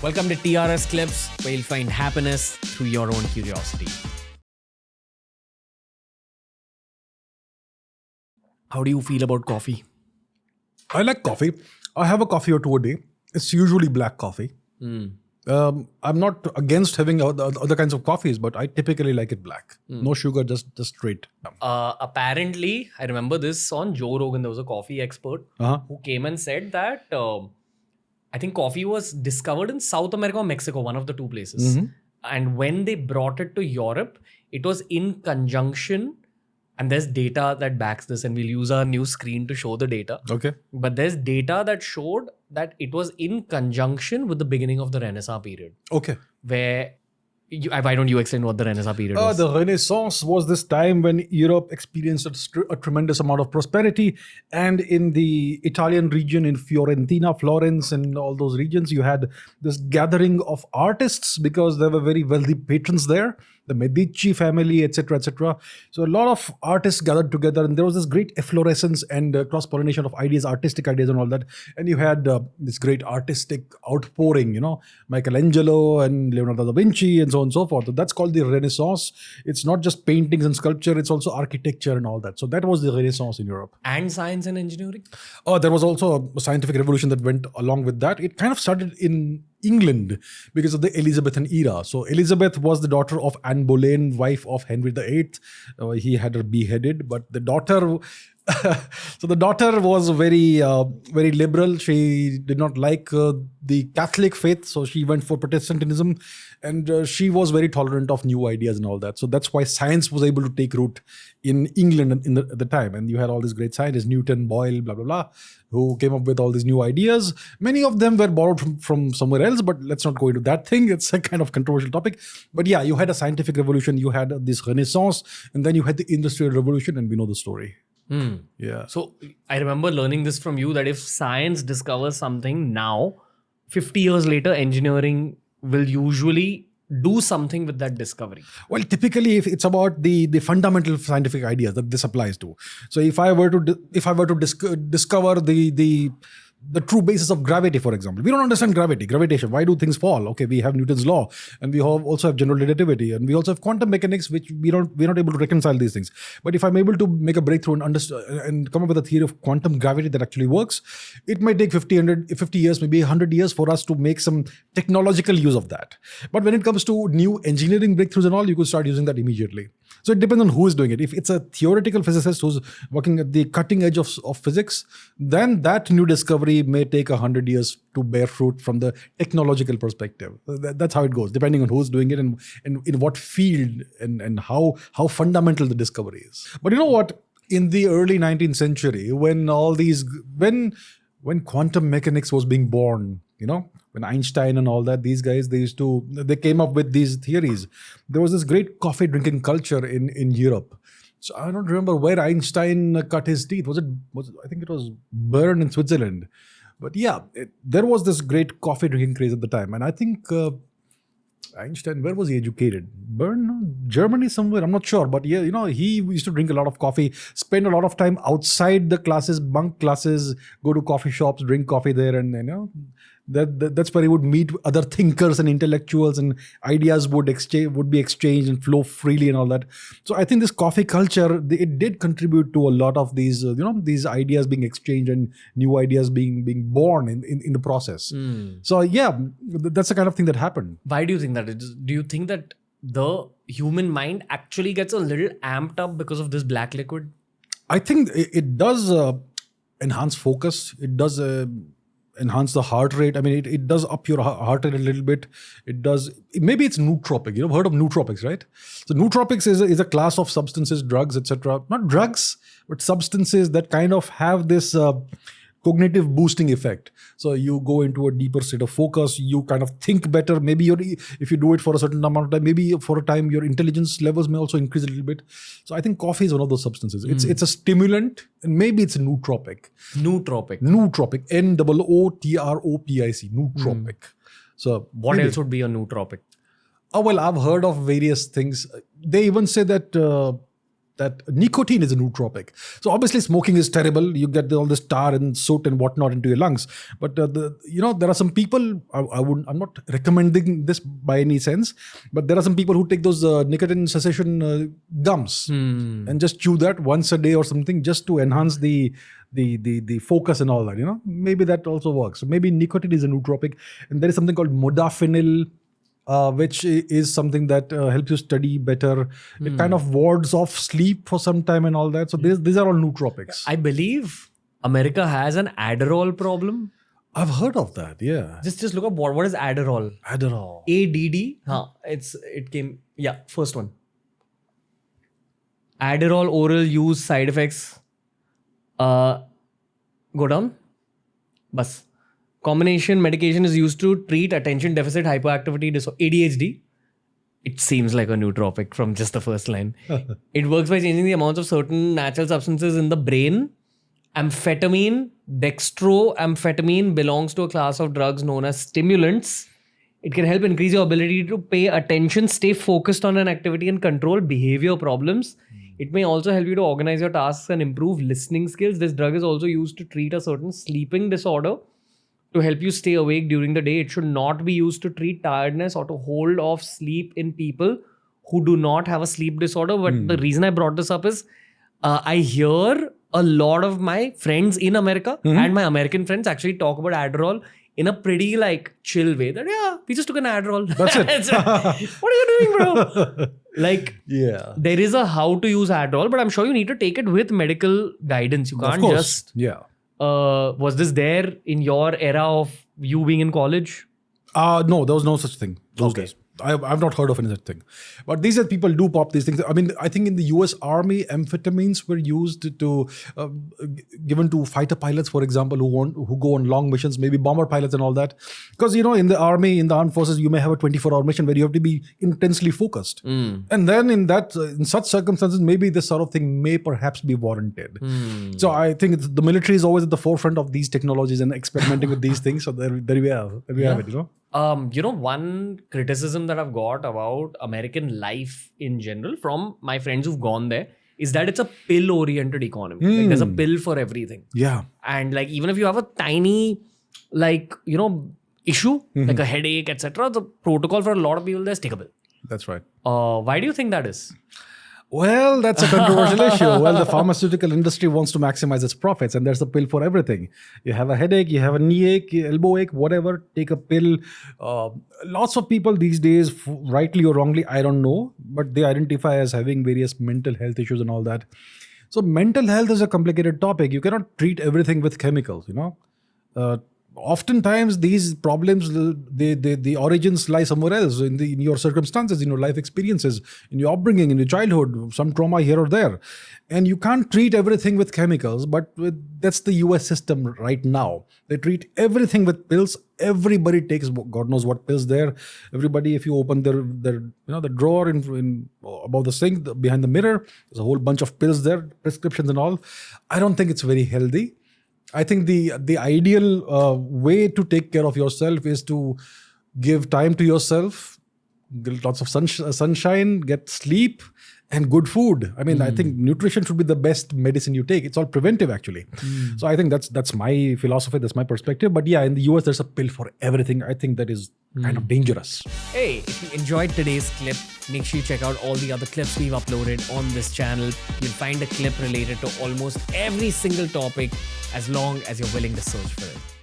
Welcome to TRS Clips, where you'll find happiness through your own curiosity. How do you feel about coffee? I like coffee. I have a coffee or two a day. It's usually black coffee. I'm not against having other kinds of coffees, but I typically like it black. No sugar, just straight. Apparently, I remember this on Joe Rogan. There was a coffee expert who came and said that I think coffee was discovered in South America or Mexico, one of the two places. And when they brought it to Europe, it was in conjunction. And there's data that backs this, and we'll use our new screen to show the data. Okay. But there's data that showed that it was in conjunction with the beginning of the Renaissance period. Okay. Where, why don't you explain what the Renaissance period was? The Renaissance was this time when Europe experienced a tremendous amount of prosperity. And in the Italian region, in Fiorentina, Florence, and all those regions, you had this gathering of artists because there were very wealthy patrons there. The Medici family, etc., etc. So a lot of artists gathered together, and there was this great efflorescence and cross-pollination of ideas, artistic ideas, and all that. And you had this great artistic outpouring, Michelangelo and Leonardo da Vinci, and so on and so forth. So that's called the Renaissance. It's not just paintings and sculpture; it's also architecture and all that. So that was the Renaissance in Europe. And science and engineering? There was also a scientific revolution that went along with that. It kind of started in England because of the Elizabethan era. So Elizabeth was the daughter of Anne Boleyn, wife of Henry VIII. He had her beheaded, but the daughter... so the daughter was very liberal. She did not like the Catholic faith, so she went for Protestantism, and she was very tolerant of new ideas and all that. So that's why science was able to take root in England at the time. And you had all these great scientists, Newton, Boyle, blah, blah, blah, who came up with all these new ideas. Many of them were borrowed from somewhere else, but let's not go into that thing. It's a kind of controversial topic. But yeah, you had a scientific revolution, you had this Renaissance, and then you had the Industrial Revolution, and we know the story. Yeah. So I remember learning this from you, that if science discovers something now, 50 years later, engineering will usually do something with that discovery. Well, typically, if it's about the fundamental scientific ideas that this applies to. So if I were to discover the true basis of gravity, for example, we don't understand gravitation. Why do things fall? Okay, we have Newton's law, and we also have general relativity, and we also have quantum mechanics, which we're not able to reconcile these things. But if I'm able to make a breakthrough and come up with a theory of quantum gravity that actually works, it might take 50 years, maybe 100 years for us to make some technological use of that. But when it comes to new engineering breakthroughs and all, you could start using that immediately. So it depends on who is doing it. If it's a theoretical physicist who's working at the cutting edge of physics, then that new discovery may take 100 years to bear fruit from the technological perspective. That's how it goes, depending on who's doing it and in what field and how fundamental the discovery is. But you know what? In the early 19th century, when quantum mechanics was being born, when Einstein and all that, these guys, they came up with these theories. There was this great coffee drinking culture in Europe. So I don't remember where Einstein cut his teeth. I think it was Bern in Switzerland. But yeah, there was this great coffee drinking craze at the time. And I think Einstein, where was he educated? Bern, Germany somewhere, I'm not sure. But yeah, he used to drink a lot of coffee, spend a lot of time outside the classes, bunk classes, go to coffee shops, drink coffee there, and that's where he would meet other thinkers and intellectuals, and ideas would be exchanged and flow freely and all that. So I think this coffee culture, it did contribute to a lot of these these ideas being exchanged and new ideas being born in the process. So yeah, that's the kind of thing that happened. Why do you think that? Do you think that the human mind actually gets a little amped up because of this black liquid? I think it does enhance focus. It does enhance the heart rate. I mean, it does up your heart rate a little bit. It does. Maybe it's nootropic. You've heard of nootropics, right? So nootropics is a class of substances, drugs, etc. Not drugs, but substances that kind of have this cognitive boosting effect. So you go into a deeper state of focus, you kind of think better. Maybe if you do it for a certain amount of time, maybe for a time your intelligence levels may also increase a little bit. So I think coffee is one of those substances. It's a stimulant, and maybe it's nootropic. Nootropic. Nootropic. Nootropic. So what else would be a nootropic? Oh, well, I've heard of various things. They even say that that nicotine is a nootropic. So obviously smoking is terrible. You get all this tar and soot and whatnot into your lungs. But there are some people, I'm not recommending this by any sense, but there are some people who take those nicotine cessation gums and just chew that once a day or something, just to enhance the focus and all that. Maybe that also works. So maybe nicotine is a nootropic, and there is something called modafinil, which is something that helps you study better. It kind of wards off sleep for some time and all that. So these are all nootropics. I believe America has an Adderall problem. I've heard of that. Yeah. Just look up what is Adderall. Adderall. ADD. First one. Adderall oral use side effects. Go down. Bas. Combination medication is used to treat attention deficit hyperactivity disorder, ADHD. It seems like a nootropic from just the first line. It works by changing the amounts of certain natural substances in the brain. Amphetamine, dextroamphetamine belongs to a class of drugs known as stimulants. It can help increase your ability to pay attention, stay focused on an activity, and control behavior problems. It may also help you to organize your tasks and improve listening skills. This drug is also used to treat a certain sleeping disorder, to help you stay awake during the day. It should not be used to treat tiredness or to hold off sleep in people who do not have a sleep disorder. But the reason I brought this up is I hear a lot of my friends in America and my American friends actually talk about Adderall in a pretty chill way. That we just took an Adderall. That's it. What are you doing, bro? There is a how to use Adderall, but I'm sure you need to take it with medical guidance. You can't just... Yeah. Was this there in your era of you being in college? No, there was no such thing those days. I've not heard of any such thing. But these people do pop these things. I mean, I think in the US Army, amphetamines were used to given to fighter pilots, for example, who go on long missions, maybe bomber pilots and all that. Because in the army, in the armed forces, you may have a 24-hour mission where you have to be intensely focused. And then in such circumstances, maybe this sort of thing may perhaps be warranted. So I think the military is always at the forefront of these technologies and experimenting with these things. So there we have it. One criticism that I've got about American life in general from my friends who've gone there is that it's a pill-oriented economy. There's a pill for everything. Yeah. And even if you have a tiny, issue, like a headache, etc., the protocol for a lot of people there is take a pill. That's right. Why do you think that is? Well, that's a controversial issue. Well, the pharmaceutical industry wants to maximize its profits, and there's a pill for everything. You have a headache, you have a knee ache, elbow ache, whatever, take a pill. Lots of people these days, rightly or wrongly, I don't know, but they identify as having various mental health issues and all that. So mental health is a complicated topic. You cannot treat everything with chemicals, Oftentimes these problems, the origins lie somewhere else in your circumstances, in your life experiences, in your upbringing, in your childhood, some trauma here or there. And you can't treat everything with chemicals, but that's the US system right now. They treat everything with pills. Everybody takes God knows what pills there. Everybody, if you open the drawer in above the sink, behind the mirror, there's a whole bunch of pills there, prescriptions and all. I don't think it's very healthy. I think the ideal way to take care of yourself is to give time to yourself, get lots of sunshine, get sleep, and good food. I mean, I think nutrition should be the best medicine you take. It's all preventive, actually. So I think that's my philosophy, that's my perspective. But yeah, in the US, there's a pill for everything. I think that is kind of dangerous. Hey, if you enjoyed today's clip, make sure you check out all the other clips we've uploaded on this channel. You'll find a clip related to almost every single topic as long as you're willing to search for it.